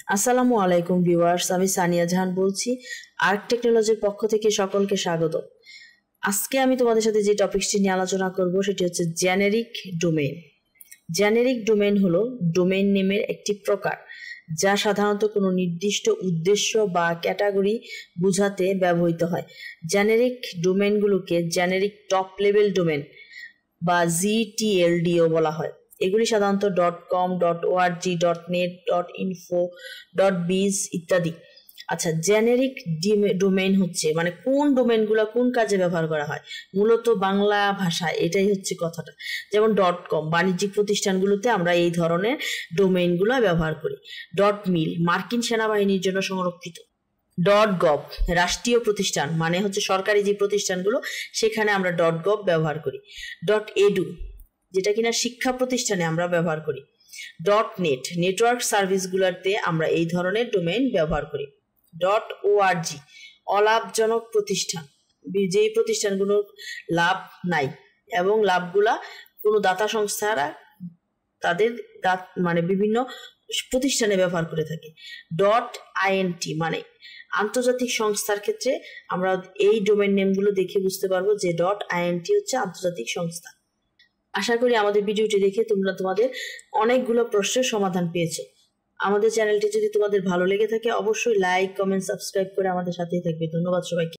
আসসালামু আলাইকুম ভিউয়ার্স, আমি সানিয়া জাহান বলছি। আর্ক টেকনোলজির পক্ষ থেকে সকলকে স্বাগত। আজকে আমি তোমাদের সাথে যে টপিকটি নিয়ে আলোচনা করব সেটি হচ্ছে জেনেরিক ডোমেইন। জেনেরিক ডোমেইন হলো ডোমেইন নেমের একটি প্রকার, যা সাধারণত কোনো নির্দিষ্ট উদ্দেশ্য বা ক্যাটাগরি বোঝাতে ব্যবহৃত হয়। জেনেরিক ডোমেইনগুলোকে জেনেরিক টপ লেভেল ডোমেইন বা জিটিএলডিও বলা হয়। এগুলি সাধারণত .com, .org, .net, .info, .biz ইত্যাদি। আচ্ছা, জেনেরিক ডোমেইন হচ্ছে মানে কোন ডোমেইনগুলো কোন কাজে ব্যবহার করা হয়, মূলত বাংলা ভাষায় এটাই হচ্ছে কথাটা। যেমন .com বাণিজ্যিক প্রতিষ্ঠানগুলোতে আমরা এই ধরনের ডোমেইনগুলো ব্যবহার করি। .mil মার্কিন সেনাবাহিনীর জন্য সংরক্ষিত। .gov রাষ্ট্রীয় প্রতিষ্ঠান মানে হচ্ছে সরকারি যে প্রতিষ্ঠানগুলো সেখানে আমরা .gov ব্যবহার করি। .edu যেটা কিনা শিক্ষা প্রতিষ্ঠানে আমরা ব্যবহার করি। .net নেটওয়ার্ক সার্ভিসগুলোতে আমরা এই ধরনের ডোমেইন ব্যবহার করি। .org অলাভজনক প্রতিষ্ঠান, যেই প্রতিষ্ঠানগুলোর লাভ নাই এবং লাভগুলা কোনো দাতা সংস্থারা তাদের মানে বিভিন্ন প্রতিষ্ঠানে ব্যবহার করে থাকে। .int মানে আন্তর্জাতিক সংস্থার ক্ষেত্রে আমরা এই ডোমেইন নেমগুলো দেখে বুঝতে পারবো যে .int হচ্ছে আন্তর্জাতিক সংস্থা। আশা করি আমাদের ভিডিওটি দেখে তোমরা তোমাদের অনেকগুলো প্রশ্নের সমাধান পেয়েছো। আমাদের চ্যানেলটি যদি তোমাদের ভালো লেগে থাকে অবশ্যই লাইক, কমেন্ট, সাবস্ক্রাইব করে আমাদের সাথেই থাকবে। ধন্যবাদ সবাইকে।